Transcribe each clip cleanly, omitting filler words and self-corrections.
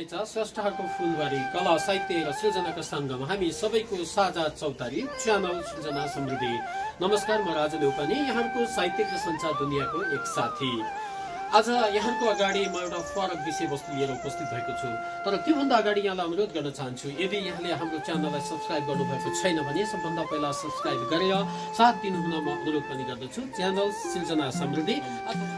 बगैँचा स्रष्टाहरूको फुलबारी कला साहित्य र सृजनाको सङ्गम हामी सबैको साझा चौतारी च्यानल सृजना समृद्धि। नमस्कार, म राजु देउपाने, यहाँको साहित्यिक र सञ्चार दुनियाँको एक साथी। आज यहाँको अगाडि म एउटा फरक विषयवस्तु लिएर उपस्थित भएको छु। तर त्योभन्दा अगाडि यहाँलाई अनुरोध गर्न चाहन्छु, यदि यहाँले हाम्रो च्यानललाई सब्सक्राइब गर्नुभएको छैन भने सबभन्दा पहिला सब्सक्राइब गरेर साथ दिनुहुन म अनुरोध पनि गर्दछु। च्यानल सृजना समृद्धि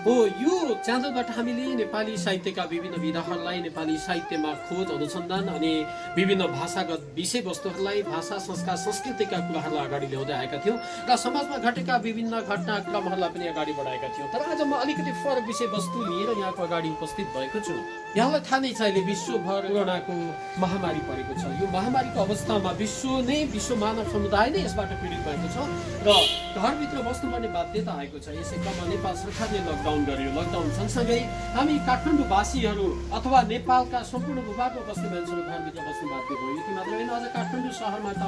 हो। यो च्यानलबाट हामीले नेपाली साहित्यका विभिन्न विधाहरूलाई, नेपाली साहित्यमा खोज अनुसन्धान अनि विभिन्न भाषागत विषयवस्तुहरूलाई, भाषा संस्कार संस्कृतिका कुराहरूलाई अगाडि ल्याउँदै आएका थियौँ र समाजमा घटेका विभिन्न घटनाक्रमहरूलाई पनि अगाडि बढाएका थियौँ। तर आज म अलिकति फरक विषयवस्तु लिएर यहाँको अगाडि उपस्थित भएको छु। यहाँलाई थाहा नै छ, अहिले विश्वभर कोरोनाको महामारी परेको छ। यो महामारीको अवस्थामा विश्व मानव समुदाय नै यसबाट पीडित भएको छ र घरभित्र बस्नुपर्ने बाध्यता आएको छ। यसै क्रममा नेपाल सरकारले लकडाउन गर्यो। लकडाउन सँगसँगै हामी काठमाडौँवासीहरू अथवा नेपालका सम्पूर्ण भूभागमा बस्ने मान्छेहरू घरभित्र बस्नु बाध्य भयो। यति मात्र होइन, अझ काठमाडौँ सहरमा त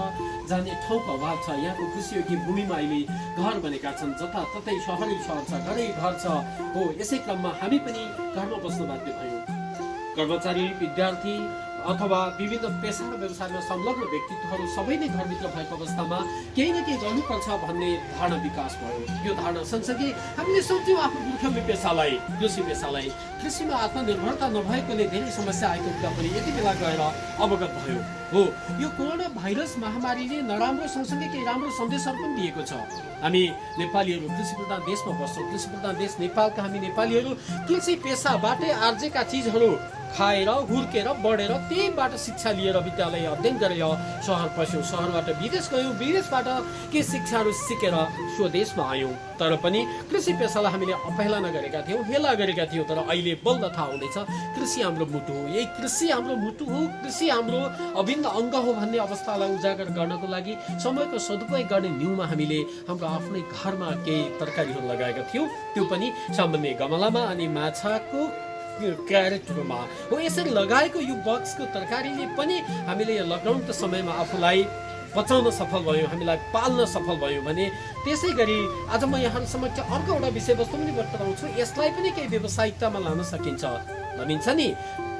जाने ठाउँको अभाव छ। यहाँको कृषियोग्य भूमिमा अहिले घर बनेका छन्, जताततै सहरै सहर छ, घरै घर छ। हो, यसै क्रममा हामी पनि घरमा बस्न बाध्य भयौँ। कर्मचारी, विद्यार्थी अथवा विभिन्न पेसा र व्यवसायमा संलग्न व्यक्तित्वहरू सबै नै घरभित्र भएको अवस्थामा केही न केही गर्नुपर्छ भन्ने धारणा विकास भयो। यो धारणा सँगसँगै हामीले सोच्यौँ आफ्नो मुख्य पेसालाई, कृषि पेसालाई। कृषिमा आत्मनिर्भरता नभएकोले धेरै समस्या आएको कुरा पनि यति बेला गएर अवगत भयो। हो, यो कोरोना भाइरस महामारीले नराम्रो सँगसँगै केही राम्रो सन्देशहरू पनि दिएको छ। हामी नेपालीहरू कृषि प्रधान देशमा बस्छौँ। कृषि प्रधान देश नेपालका हामी नेपालीहरू कृषि पेसाबाटै आर्जेका चिजहरू खाएर हुर्केर बढेर त्यहीबाट शिक्षा लिएर विद्यालय अध्ययन गरेर सहर पस्यौँ। सहरबाट विदेश गयौँ, विदेशबाट के शिक्षाहरू सिकेर स्वदेशमा आयौँ। तर पनि कृषि पेसालाई हामीले अवहेलना गरेका थियौँ, हेला गरेका थियौँ। तर अहिले बल्ल थाहा हुँदैछ, कृषि हाम्रो मुटु हो। यही कृषि हाम्रो मुटु हो, कृषि हाम्रो अभिन्न अङ्ग हो भन्ने अवस्थालाई उजागर गर्नको लागि समयको सदुपयोग गर्ने न्युमा हामीले हाम्रो आफ्नै घरमा केही तरकारीहरू लगाएका थियौँ। त्यो पनि सामान्य गमलामा अनि माछाको क्यारेटहरूमा। हो, यसरी लगाएको यो बक्सको तरकारीले पनि हामीले लकडाउनको समयमा आफूलाई बचाउन सफल भयौँ, हामीलाई पाल्न सफल भयौँ भने त्यसै गरी आज म यहाँहरू समक्ष अर्को एउटा विषयवस्तु पनि बताउँछु। यसलाई पनि केही व्यावसायिकतामा लान सकिन्छ। भनिन्छ नि,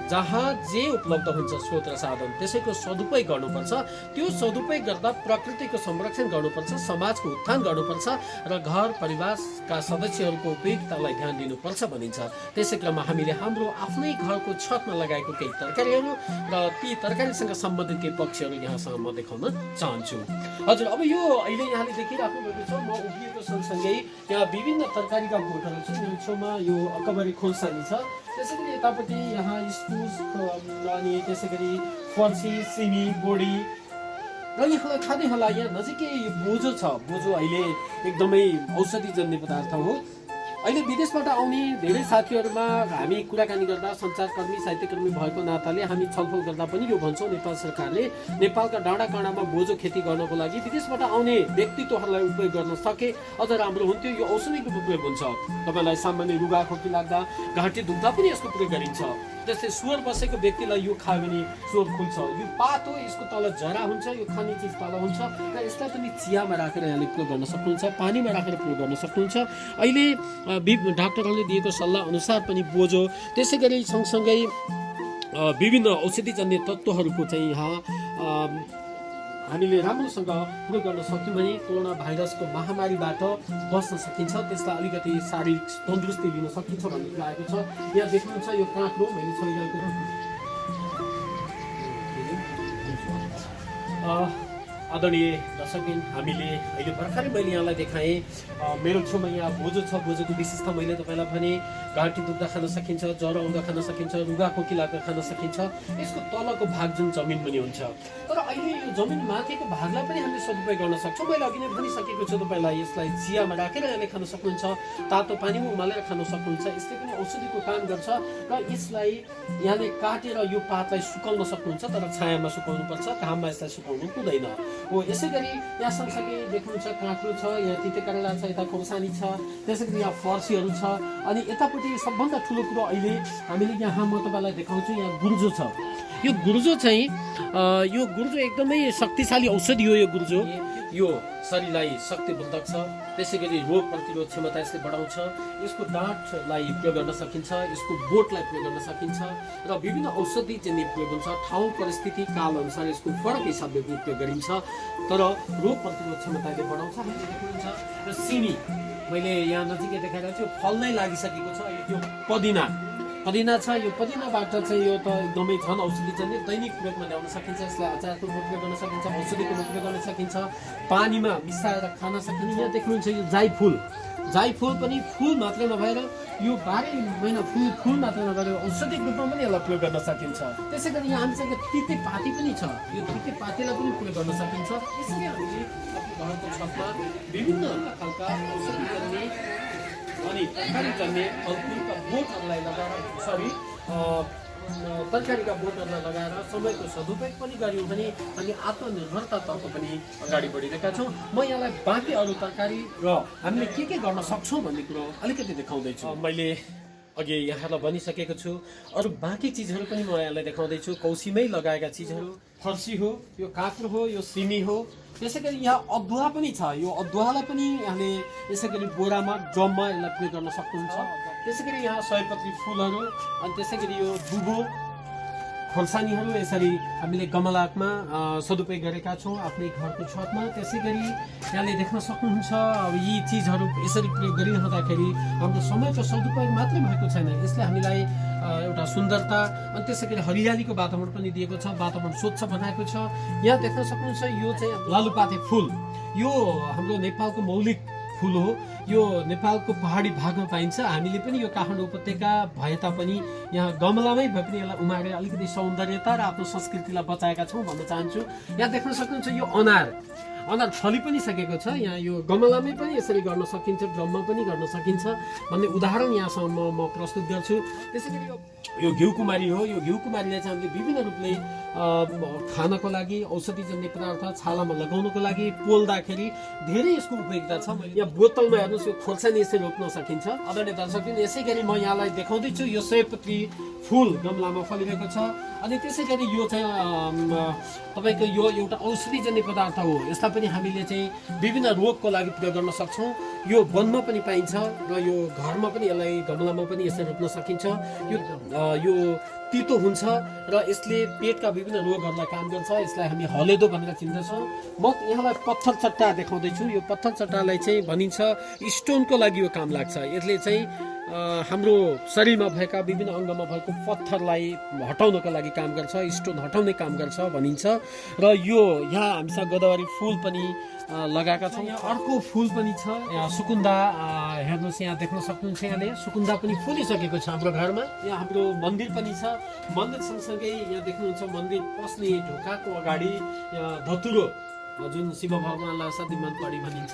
जहाँ जे उपलब्ध हुन्छ स्रोत र साधन त्यसैको सदुपयोग गर्नुपर्छ। त्यो सदुपयोग गर्दा प्रकृतिको संरक्षण गर्नुपर्छ, समाजको उत्थान गर्नुपर्छ र घर परिवारका सदस्यहरूको उपयोगितालाई ध्यान दिनुपर्छ भनिन्छ। त्यसै क्रममा हामीले हाम्रो आफ्नै घरको छतमा लगाएको केही तरकारीहरू र ती तरकारीसँग सम्बन्धित केही पक्षहरू यहाँसँग म देखाउन चाहन्छु। हजुर, अब यो अहिले यहाँले देखिराख्नु भएको छ, म उभिएको सँगसँगै यहाँ विभिन्न तरकारीका बोटहरू छ। मेरो छेउमा यो अकबरी खोर्सानी छ, त्यसै गरी यतापट्टि यहाँ इस्कुस अनि त्यसै गरी फर्सी, सिमी, बोडी र यहाँलाई थाहा नै होला यहाँ नजिकै बोजो छ। बोजो अहिले एकदमै औषधिजन्य पदार्थ हो। अहिले विदेशबाट आउने धेरै साथीहरूमा हामी कुराकानी गर्दा सञ्चारकर्मी, साहित्यकर्मी भएको नाताले हामी छलफल गर्दा पनि यो भन्छौँ, नेपाल सरकारले नेपालका डाँडा काँडामा बोजो खेती गर्नको लागि विदेशबाट आउने व्यक्तित्वहरूलाई उपयोग गर्न सके अझ राम्रो हुन्थ्यो। यो औषधिको उपयोग हुन्छ। तपाईँलाई सामान्य रुगा खोकी लाग्दा, घाँटी दुख्दा पनि यसको प्रयोग गरिन्छ। जस्तै सुअर बसेको व्यक्तिलाई यो खायो भने सुअर खुल्छ। यो पात हो, यसको तल जरा हुन्छ, यो खाने चिज तल हुन्छ र यसलाई पनि चियामा राखेर यहाँले प्रयोग गर्न सक्नुहुन्छ, पानीमा राखेर प्रयोग गर्न सक्नुहुन्छ। अहिले डाक्टरहरूले दिएको सल्लाह अनुसार पनि बोजो, त्यसै गरी सँगसँगै विभिन्न औषधिजन्य तत्त्वहरूको चाहिँ यहाँ हामीले राम्रोसँग प्रयोग गर्न सक्यौँ भने कोरोना भाइरसको महामारीबाट बस्न सकिन्छ। त्यसलाई अलिकति शारीरिक तन्दुरुस्ती लिन सकिन्छ भन्ने कुरा आएको छ। यहाँ देख्नुहुन्छ यो काँक्रो मैले छोडिरहेको आदरणीय दर्शकबिन, हामीले अहिले भर्खरै मैले यहाँलाई देखाएँ, मेरो छेउमा यहाँ बोजो छ। बोजोको विशेषता मैले तपाईँलाई भने घाँटी दुख्दा खान सकिन्छ, ज्वरो आउँदा खान सकिन्छ, रुगा खोकी लाग्दा खान सकिन्छ। यसको तलको भाग जुन जमिन पनि हुन्छ, तर अहिले यो जमिन माथिको भागलाई पनि हामीले सदुपयोग गर्न सक्छौँ। मैले अघि नै भनिसकेको छु तपाईँलाई, यसलाई चियामा राखेर यहाँले खान सक्नुहुन्छ, तातो पानीमा उमालेर खान सक्नुहुन्छ। यसले पनि औषधिको काम गर्छ र यसलाई यहाँले काटेर यो पातलाई सुकाउन सक्नुहुन्छ, तर छायामा सुकाउनुपर्छ, घाममा यसलाई सुकाउनु हुँदैन। हो, यसै गरी यहाँ सँगसँगै देख्नुहुन्छ काँक्रो छ, यहाँ तिते करेला छ, यता खोर्सानी छ, त्यसै गरी यहाँ फर्सीहरू छ। अनि यतापट्टि सबभन्दा ठुलो कुरो अहिले हामीले यहाँ म तपाईँलाई देखाउँछु, यहाँ गुन्जो छ। यो गुर्जो चाहिँ यो गुर्जो एकदमै शक्तिशाली औषधि हो। यो गुर्जो यो शरीरलाई शक्तिवर्धक छ, त्यसै गरी रोग प्रतिरोध क्षमता यसले बढाउँछ। यसको डाँठलाई प्रयोग गर्न सकिन्छ, यसको बोटलाई प्रयोग गर्न सकिन्छ र विभिन्न औषधि जन्य प्रयोग हुन्छ। ठाउँ परिस्थिति काल अनुसार यसको फरक हिसाबले प्रयोग गरिन्छ, तर रोग प्रतिरोध क्षमताले बढाउँछ। हामीले देख्नुहुन्छ र सिमी मैले यहाँ नजिकै देखाइरहेको छु, फल नै लागिसकेको छ। यो पदिना छ, यो पदिनाबाट चाहिँ यो त एकदमै झन् औषधि जन्य दैनिक प्रयोगमा ल्याउन सकिन्छ। यसलाई अचारको रूपमा प्रयोग गर्न सकिन्छ, औषधिको रूपमा प्रयोग गर्न सकिन्छ, पानीमा मिसाएर खान सकिन्छ। यहाँ देख्नुहुन्छ यो जाइफुल पनि फुल मात्र नभएर यो 12 महिना फुल मात्र नभएर औषधिक रूपमा पनि यसलाई प्रयोग गर्न सकिन्छ। त्यसै गरी यहाँ हामीसँग तितेपाती पनि छ, यो तितेपातीलाई पनि प्रयोग गर्न सकिन्छ। यसरी हामीले आफ्नो घरको छतमा विभिन्न खालका औषधि जन्य अनि तरकारी जन्य फलफुलका बोटहरूलाई लगाएर तरकारीका बोटहरूलाई लगाएर समयको सदुपयोग पनि गऱ्यौँ भने हामी आत्मनिर्भरतातर्फ पनि अगाडि बढिरहेका छौँ। म यहाँलाई बाँकी अरू तरकारी र हामीले के गर्न सक्छौँ भन्ने कुरो अलिकति देखाउँदैछु। मैले अघि यहाँलाई भनिसकेको छु, अरू बाँकी चिजहरू पनि म यहाँलाई देखाउँदैछु। कौसीमै लगाएका चिजहरू फर्सी हो, यो काँक्रो हो, यो सिमी हो। त्यसै गरी यहाँ अदुवा पनि छ, यो अदुवालाई पनि यहाँले यसै गरी बोरामा ड्रममा यसलाई प्रयोग गर्न सक्नुहुन्छ। त्यसै गरी यहाँ सयपत्री फुलहरू अनि त्यसै गरी यो दुबो खोर्सानीहरू यसरी हामीले गमलामा सदुपयोग गरेका छौँ आफ्नै घरको छतमा। त्यसै गरी यहाँले देख्न सक्नुहुन्छ अब यी चिजहरू यसरी प्रयोग गरिरहँदाखेरि हाम्रो समयको सदुपयोग मात्रै भएको छैन, यसले हामीलाई एउटा सुन्दरता अनि त्यसै गरी हरियालीको वातावरण पनि दिएको छ, वातावरण स्वच्छ बनाएको छ। यहाँ देख्न सक्नुहुन्छ यो चाहिँ लालुपाते फुल, यो हाम्रो नेपालको मौलिक फुल हो। यो नेपालको पहाडी भागमा पाइन्छ। हामीले पनि यो काठमाडौँ उपत्यका भए तापनि यहाँ गमलामै भए पनि यसलाई उमारेर अलिकति सौन्दर्यता र आफ्नो संस्कृतिलाई बचाएका छौँ भन्न चाहन्छु। यहाँ देख्न सक्नुहुन्छ यो अनार फली पनि सकेको छ। यहाँ यो गमलामै पनि यसरी गर्न सकिन्छ, ड्रममा पनि गर्न सकिन्छ भन्ने उदाहरण यहाँसम्म म प्रस्तुत गर्छु। त्यसै गरी यो घिउकुमारी हो, यो घिउकुमारीलाई चाहिँ हामीले विभिन्न रूपले खानको लागि औषधि जन्य पदार्थ छालामा लगाउनको लागि पोल्दाखेरि धेरै यसको उपयोगिता छ। यहाँ बोतलमा हेर्नुहोस् यो खोर्सानी यसरी रोप्न सकिन्छ। आदरणीय दर्शकवृन्द, यसै गरी म यहाँलाई देखाउँदैछु यो सयपत्री फुल गमलामा फलिरहेको छ। अनि त्यसै गरी यो चाहिँ तपाईँको यो एउटा औषधि जन्य पदार्थ हो। यसलाई पनि हामीले चाहिँ विभिन्न रोगको लागि प्रयोग गर्न सक्छौँ। यो वनमा पनि पाइन्छ र यो घरमा पनि यसलाई गमलामा पनि यसरी रोप्न सकिन्छ। यो तितो हुन्छ र यसले पेटका विभिन्न रोगहरूलाई काम गर्छ। यसलाई हामी हलेदो भनेर चिन्दछौँ। म यहाँलाई पत्थर चट्टा देखाउँदैछु। यो पत्थर चट्टालाई चाहिँ भनिन्छ स्टोनको लागि यो काम लाग्छ। यसले चाहिँ हाम्रो शरीरमा भएका विभिन्न अङ्गमा भएको पत्थरलाई हटाउनको लागि काम गर्छ, स्टोन हटाउने काम गर्छ भनिन्छ। र यो यहाँ हामीसँग गोदावरी फुल पनि लगाएका छौँ। यहाँ अर्को फुल पनि छ, यहाँ सुकुन्दा हेर्नुहोस्, यहाँ देख्न सक्नुहुन्छ। यहाँले सुकुन्दा पनि फुलिसकेको छ हाम्रो घरमा। यहाँ हाम्रो मन्दिर पनि छ। मन्दिर सँगसँगै यहाँ देख्नुहुन्छ मन्दिर पस्ने ढोकाको अगाडि धतुरो, जुन शिव भगवानलाई असाध्यै मन परी भनिन्छ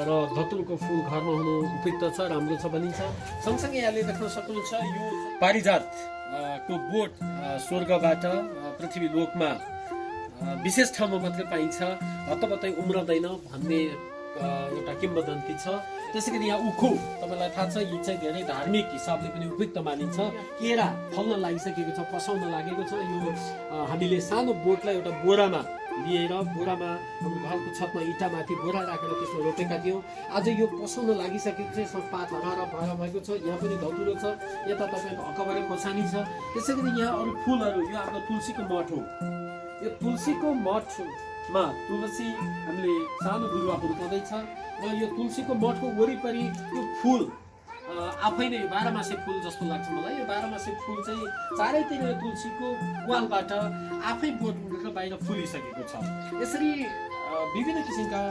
र धतुरोको फुल घरमा हुनु उपयुक्त छ, राम्रो छ भनिन्छ। सँगसँगै यहाँले देख्न सक्नुहुन्छ यो पारिजातको बोट स्वर्गबाट पृथ्वी लोकमा विशेष ठाउँमा मात्रै पाइन्छ, हतपत्तै उम्रदैन भन्ने एउटा किम्बदन्ती छ। त्यसै गरी यहाँ उखु, तपाईँलाई थाहा छ यी चाहिँ धेरै धार्मिक हिसाबले पनि उपयुक्त मानिन्छ। केरा फल्न लागिसकेको छ, पसाउन लागेको छ। यो हामीले सानो बोटलाई एउटा बोरामा लिएर हाम्रो घरको छतमा इँटामाथि बोरा राखेर त्यसमा रोपेका थियौँ। आज यो पसाउन लागिसकेको छ, यसमा पात हराएर भएर भएको छ। यहाँ पनि धतुरो छ, यता तपाईँको हकबरे खोर्सानी छ। त्यसै गरी यहाँ अरू फुलहरू, यो हाम्रो तुलसीको मठ हो। यो तुलसीको मठमा तुलसी हामीले सानो बिरुवा हुर्काउँदैछ र यो तुलसीको मठको वरिपरि यो फुल आफै नै यो 12 मासे फुल जस्तो लाग्छ मलाई। यो 12 मासे फुल चाहिँ चारैतिर तुलसीको वालबाट आफै बोट उठेर बाहिर फुलिसकेको छ। यसरी विभिन्न किसिमका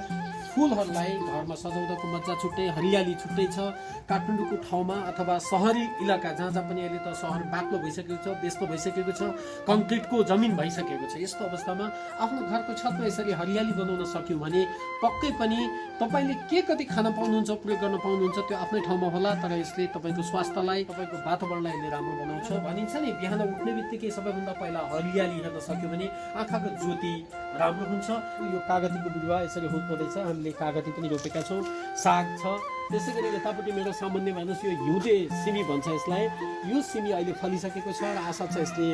फुलहरूलाई घरमा सजाउँदाको मजा छुट्टै, हरियाली छुट्टै छ। काठमाडौँको ठाउँमा अथवा सहरी इलाका जहाँ जहाँ पनि अहिले त सहर बाक्लो भइसकेको छ, व्यस्त भइसकेको छ, कङ्क्रिटको जमिन भइसकेको छ, यस्तो अवस्थामा आफ्नो घरको छतमा यसरी हरियाली बनाउन सक्यौँ भने पक्कै पनि तपाईँले के कति खान पाउनुहुन्छ, प्रयोग गर्न पाउनुहुन्छ त्यो आफ्नै ठाउँमा होला, तर यसले तपाईँको स्वास्थ्यलाई, तपाईँको वातावरणलाई यसले राम्रो बनाउँछ भनिन्छ नि। बिहान उठ्ने बित्तिकै सबैभन्दा पहिला हरियाली हेर्न सक्यो भने आँखाको ज्योति राम्रो हुन्छ। यो कागतीको बिरुवा यसरी हुर्काउँदैछ। हामीले कागती पनि रोपेका छौँ, साग छ, त्यसै गरी यतापट्टि मेरो सामान्य भन्नुहोस् यो हिउँदे सिमी भन्छ यसलाई, यो सिमी अहिले फलिसकेको छ र आशा छ यसले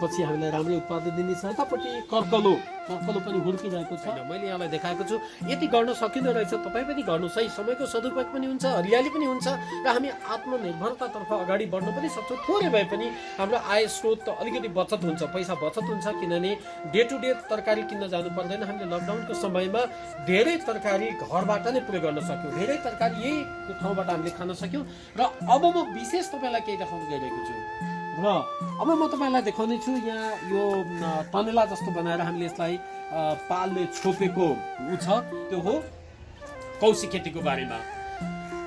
पछि हामीलाई राम्रै उत्पादन दिनेछ। यतापट्टि कर्कलो पनि हुर्किरहेको छ। मैले यहाँलाई देखाएको छु, यति गर्न सकिँदो रहेछ। तपाईँ पनि गर्नुहोस् है, समयको सदुपयोग पनि हुन्छ, हरियाली पनि हुन्छ र हामी आत्मनिर्भरतातर्फ अगाडि बढ्न पनि सक्छौँ। थोरै भए पनि हाम्रो आय स्रोत अलिकति बचत हुन्छ, पैसा बचत हुन्छ, किनभने डे टु डे तरकारी किन्न जानु पर्दैन। हामीले लकडाउनको समयमा धेरै तरकारी घरबाट नै प्रयोग गर्न सक्यौँ, धेरै तरकारी यही ठाउँबाट हामीले खान सक्यौँ। र अब म विशेष तपाईँलाई केही देखाउन गइरहेको छु र अब म तपाईँलाई देखाउने छु। यहाँ यो टनेला जस्तो बनाएर हामीले यसलाई पालले छोपेको छ, त्यो हो कौशी खेतीको बारेमा।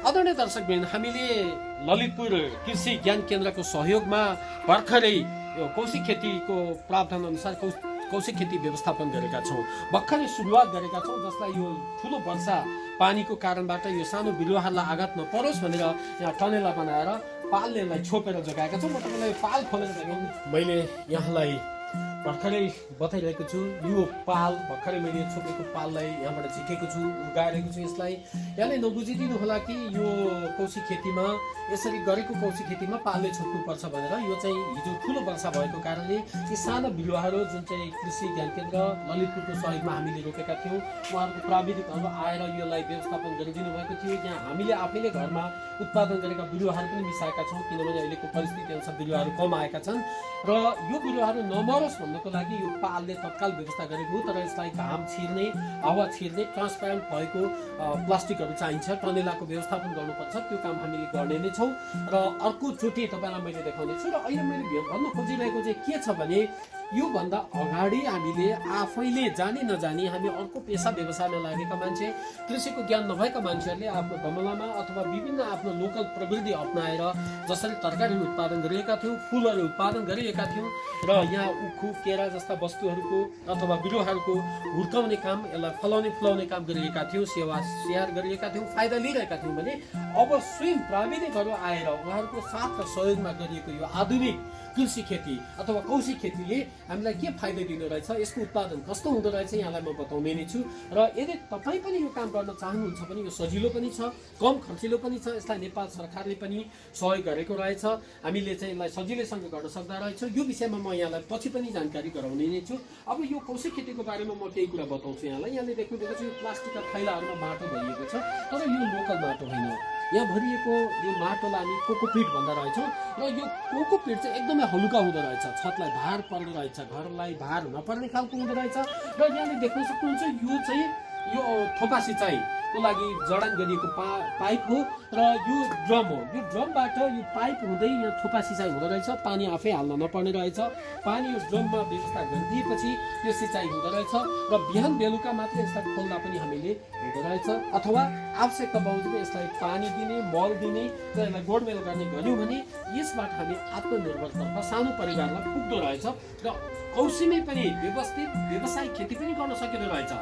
आदरणीय दर्शकवृन्द, हामीले ललितपुर कृषि ज्ञान केन्द्रको सहयोगमा भर्खरै यो कौशी खेतीको प्रावधान अनुसार कौशी खेती व्यवस्थापन गरेका छौँ। भर्खरै सुरुवात गरेका छौँ, जसलाई यो ठुलो वर्षा पानीको कारणबाट यो सानो बिरुवाहरूलाई आघात नपरोस् भनेर यहाँ टनेला बनाएर पालले यसलाई छोपेर जोगाएका छौँ। म तपाईँलाई पाल खोलेर देखाउँ। मैले यहाँलाई भर्खरै बताइरहेको छु, यो पाल भर्खरै मैले छोपेको पाललाई यहाँबाट झिकेको छु, उगाइरहेको छु। यसलाई यहाँले नबुझिदिनु होला कि यो कौशी खेतीमा यसरी गरेको कौशी खेतीमा पालले छोप्नुपर्छ भनेर। यो चाहिँ हिजो ठुलो वर्षा भएको कारणले यी साना बिरुवाहरू जुन चाहिँ कृषि ज्ञान केन्द्र ललितपुरको सहयोगमा हामीले रोपेका थियौँ, उहाँहरूको प्राविधिकहरू आएर यसलाई व्यवस्थापन गरिदिनु भएको थियो। यहाँ हामीले आफैले घरमा उत्पादन गरेका बिरुवाहरू पनि मिसाएका छौँ, किनभने अहिलेको परिस्थिति अनुसार बिरुवाहरू कम आएका छन् र यो बिरुवाहरू नमरोस् भन्नको लागि यो पालले तत्काल व्यवस्था गरेको हो। तर यसलाई घाम छिर्ने, हावा छिर्ने ट्रान्सप्यारेन्ट भएको प्लास्टिकहरू चाहिन्छ, टनेलाको व्यवस्थापन गर्नुपर्छ। त्यो काम हामीले गर्ने नै छौँ। र अर्कोचोटि तपाईँलाई मैले देखाउने छु। र अहिले मैले भन्न खोजिरहेको चाहिँ के छ भने योभन्दा अगाडि हामीले आफैले जानी नजानी हामी अर्को पेसा व्यवसायमा लागेका मान्छे, कृषिको ज्ञान नभएका मान्छेहरूले आफ्नो गमलामा अथवा विभिन्न आफ्नो लोकल प्रविधि अप्नाएर जसरी तरकारीहरू उत्पादन गरिएका थियौँ, फुलहरू उत्पादन गरिएका थियौँ र यहाँ उखु केरा जस्ता वस्तुहरूको अथवा बिरुवाहरूको हुर्काउने काम, यसलाई फुलाउने काम गरिएका थियौँ, सेवा स्याहार गरिएका थियौँ, फाइदा लिइरहेका थियौँ भने अब स्वयं प्राविधिकहरू आएर उहाँहरूको साथ र सहयोगमा गरिएको यो आधुनिक कृषि खेती अथवा कौशी खेतीले हामीलाई के फाइदा दिँदो रहेछ, यसको उत्पादन कस्तो हुँदो रहेछ यहाँलाई म बताउने नै छु। र यदि तपाईँ पनि यो काम गर्न चाहनुहुन्छ भने यो सजिलो पनि छ, कम खर्चिलो पनि छ। यसलाई नेपाल सरकारले पनि सहयोग गरेको रहेछ, हामीले चाहिँ यसलाई सजिलैसँग गर्न सक्दा रहेछ। यो विषयमा म यहाँलाई पछि पनि जानकारी गराउने नै छु। अब यो कौशी खेतीको बारेमा म केही कुरा बताउँछु यहाँलाई। यहाँले देख्नुभएको छ यो प्लास्टिकका थैलाहरूमा माटो भरिएको छ, तर यो लोकल माटो होइन। यहाँ भरिएको यो माटोलाई हामी कोकोपिट भन्दा रहेछौँ र यो कोकोपिट चाहिँ एकदमै हलुका हुँदो रहेछ, छतलाई भार पर्दो रहेछ, घरलाई भार नपर्ने खालको हुँदो रहेछ। र यहाँले देख्न सक्नुहुन्छ यो चाहिँ यो थोपा सिँचाइको लागि जडान गरिएको पाइप हो र यो ड्रम हो। यो ड्रमबाट यो पाइप हुँदै यहाँ थोपा सिँचाइ हुँदो रहेछ, पानी आफै हाल्न नपर्ने रहेछ। पानी यो ड्रममा व्यवस्था गरिदिएपछि यो सिँचाइ हुँदो रहेछ र बिहान बेलुका मात्र यसलाई खोल्दा पनि हामीले हुँदो रहेछ, अथवा आवश्यकता बमोजिम यसलाई पानी दिने, मल दिने र यसलाई गोडमेल गर्ने गऱ्यौँ भने यसबाट हामी आत्मनिर्भरतर्फ सानो परिवारलाई पुग्दो रहेछ र कौशीमै पनि व्यवस्थित व्यवसायिक खेती पनि गर्न सकिँदो रहेछ।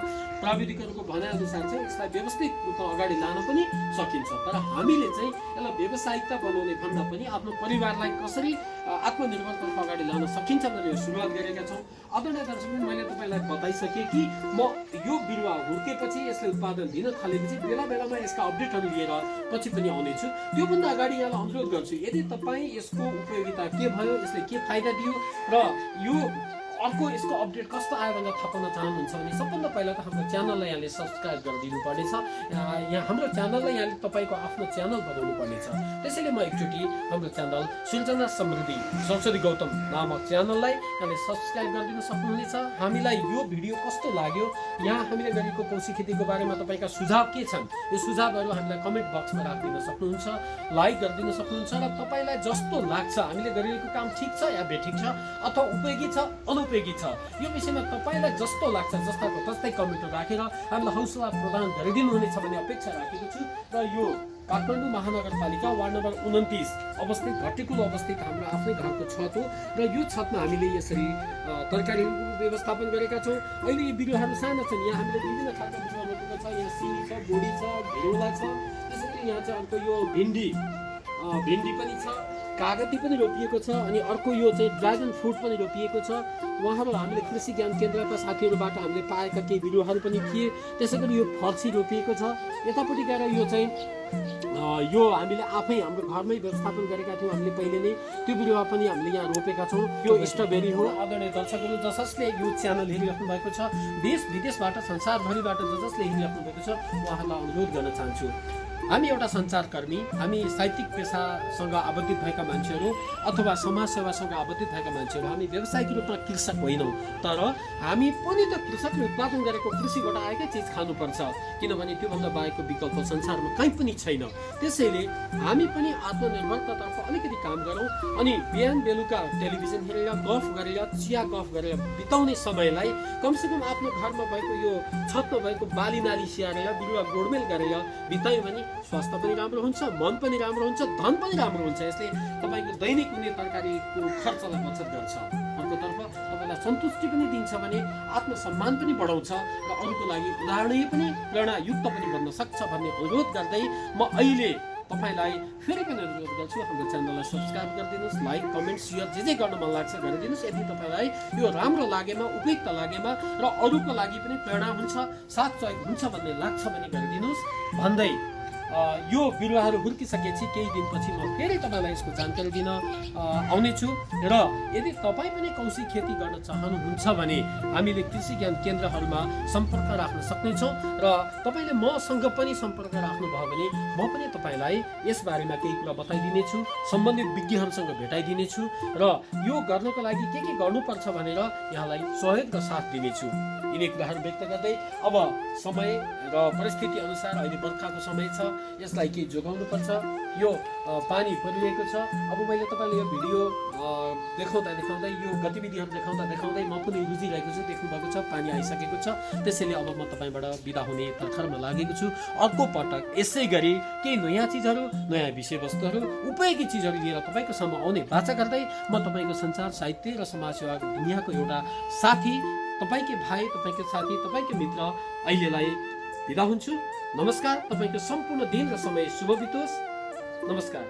प्राविधिकहरूको भनाइअनुसार चाहिँ यसलाई व्यवस्थित रूपमा अगाडि लान पनि सकिन्छ। तर हामीले चाहिँ यसलाई व्यावसायिकता बनाउने भन्दा पनि आफ्नो परिवारलाई कसरी आत्मनिर्भरतर्फ अगाडि लान सकिन्छ भनेर सुरुवात गरेका छौँ। आदरणीय दर्शक, मैले तपाईँलाई बताइसकेँ कि म यो बिरुवा हुर्केपछि यसले उत्पादन दिन थालेपछि बेला बेलामा यसका अपडेटहरू लिएर पछि पनि आउनेछु। त्योभन्दा अगाडि यहाँलाई अनुरोध गर्छु, यदि तपाईँ यसको उपयोगिता के भयो, यसले के फाइदा दियो र यो अर्को यसको अपडेट कस्तो आयो भनेर थाहा पाउन चाहनुहुन्छ भने सबभन्दा पहिला त हाम्रो च्यानललाई यहाँले सब्सक्राइब गरिदिनु पर्नेछ। यहाँ हाम्रो च्यानललाई यहाँले तपाईँको आफ्नो च्यानल बनाउनु पर्नेछ। त्यसैले म एकचोटि हाम्रो च्यानल सृजना समृद्धि सरस्वती गौतम नामक च्यानललाई यहाँले सब्सक्राइब गरिदिनु सक्नुहुनेछ। हामीलाई यो भिडियो कस्तो लाग्यो, यहाँ हामीले गरेको कौशी खेतीको बारेमा तपाईँका सुझाव के छन्, यो सुझावहरू हामीलाई कमेन्ट बक्समा राखिदिन सक्नुहुन्छ, लाइक गरिदिन सक्नुहुन्छ। र तपाईँलाई जस्तो लाग्छ हामीले गरिरहेको काम ठिक छ या बेठिक छ अथवा उपयोगी छ अनुपयोगी छ, यो विषयमा तपाईँलाई जस्तो लाग्छ जस्ताको तस्तै कमेन्टहरू राखेर हामीलाई हौसला प्रदान गरिदिनु हुनेछ भन्ने अपेक्षा राखेको छु। र यो काठमाडौँ महानगरपालिका वार्ड नम्बर 29 अवस्थित घट्टीकुल अवस्थित हाम्रो आफ्नै घरको छत हो र यो छतमा हामीले यसरी तरकारी व्यवस्थापन गरेका छौँ। अहिले यो बिरुवाहरू साना छन्, यहाँ हामीले विभिन्न खालका बिरुवा रोपेको छ। यहाँ सिमी छ, बोडी छ, घेउला छ, त्यसरी यहाँ चाहिँ अर्को यो भिन्डी पनि छ कागती पनि रोपिएको छ अनि अर्को यो चाहिँ ड्रागन फ्रुट पनि रोपिएको छ। उहाँहरू हामीले कृषि ज्ञान केन्द्रका साथीहरूबाट हामीले पाएका केही बिरुवाहरू पनि थिए। त्यसै गरी यो फर्सी रोपिएको छ। यतापट्टि गएर यो चाहिँ यो हामीले आफै हाम्रो घरमै व्यवस्थापन गरेका थियौँ हामीले पहिले नै, त्यो बिरुवा पनि हामीले यहाँ रोपेका छौँ। यो स्ट्रबेरी हो। आदरणीय दर्शकहरू, जसले यो च्यानल हेरिराख्नु भएको छ, देश विदेशबाट संसारभरिबाट जसले हेरिराख्नु भएको छ, उहाँहरूलाई अनुरोध गर्न चाहन्छु, हामी एउटा सञ्चारकर्मी, हामी साहित्यिक पेसासँग आबद्धित भएका मान्छेहरू अथवा समाजसेवासँग आबद्धित भएका मान्छेहरू, हामी व्यावसायिक रूपमा कृषक होइनौँ, तर हामी पनि त कृषकले उत्पादन गरेको कृषिबाट आएकै चिज खानुपर्छ, किनभने त्योभन्दा बाहेकको विकल्प संसारमा कहीँ पनि छैन। त्यसैले हामी पनि आत्मनिर्भरतातर्फ अलिकति काम गरौँ अनि बिहान बेलुका टेलिभिजन हेरेर गफ गरेर चिया गफ गरेर बिताउने समयलाई कमसेकम आफ्नो घरमा भएको यो छतमा भएको बाली नाली स्याहारेर बिरुवा गोडमेल गरेर बितायौँ भने स्वास्थ्य पनि राम्रो हुन्छ, मन पनि राम्रो हुन्छ, धन पनि राम्रो हुन्छ। यसले तपाईँको दैनिक हुने तरकारीको खर्चलाई बचत गर्छ। अर्कोतर्फ तपाईँलाई सन्तुष्टि पनि दिन्छ भने आत्मसम्मान पनि बढाउँछ र अरूको लागि उदाहरणीय पनि प्रेरणायुक्त पनि बन्न सक्छ भन्ने अनुरोध गर्दै म अहिले तपाईँलाई फेरि पनि अनुरोध गर्छु, हाम्रो च्यानललाई सब्सक्राइब गरिदिनुहोस्, लाइक कमेन्ट सेयर जे गर्न मन लाग्छ गरिदिनुहोस्। यदि तपाईँलाई यो राम्रो लागेमा, उपयुक्त लागेमा र अरूको लागि पनि प्रेरणा हुन्छ, साथ सहयोग हुन्छ भन्ने लाग्छ भने गरिदिनुहोस् भन्दै यो बिरुवाहरू हुर्किसकेपछि केही दिनपछि म फेरि तपाईँलाई यसको जानकारी दिन आउनेछु। र यदि तपाईँ पनि कौशी खेती गर्न चाहनुहुन्छ भने हामीले कृषि ज्ञान केन्द्रहरूमा सम्पर्क राख्न सक्नेछौँ र तपाईँले मसँग पनि सम्पर्क राख्नुभयो भने म पनि तपाईँलाई यसबारेमा केही कुरा बताइदिनेछु, सम्बन्धित विज्ञहरूसँग भेटाइदिनेछु र यो गर्नको लागि के गर्नुपर्छ भनेर यहाँलाई सहयोग र साथ दिनेछु। यिनै कुराहरू व्यक्त गर्दै अब समय र परिस्थिति अनुसार अहिले बर्खाको समय छ, यसलाई केही जोगाउनुपर्छ। यो पानी परिरहेको छ। अब मैले तपाईँले यो भिडियो देखाउँदै यो गतिविधिहरू देखाउँदै म पनि रुचिरहेको छु, देख्नु भएको छ पानी आइसकेको छ। त्यसैले अब म तपाईँबाट बिदा हुने तर्खरमा लागेको छु। अर्को पटक यसै गरी केही नयाँ चिजहरू, नयाँ विषयवस्तुहरू, उपयोगी चिजहरू लिएर तपाईँको सम्म आउने बाचा गर्दै म तपाईँको संसार साहित्य र समाजसेवा दुनियाँको एउटा साथी, तपाईँकै भाइ, तपाईँको साथी, तपाईँको मित्र अहिलेलाई बिदा हुन्छु। नमस्कार। तपाईँको सम्पूर्ण दिन र समय शुभ बितोस्। नमस्कार।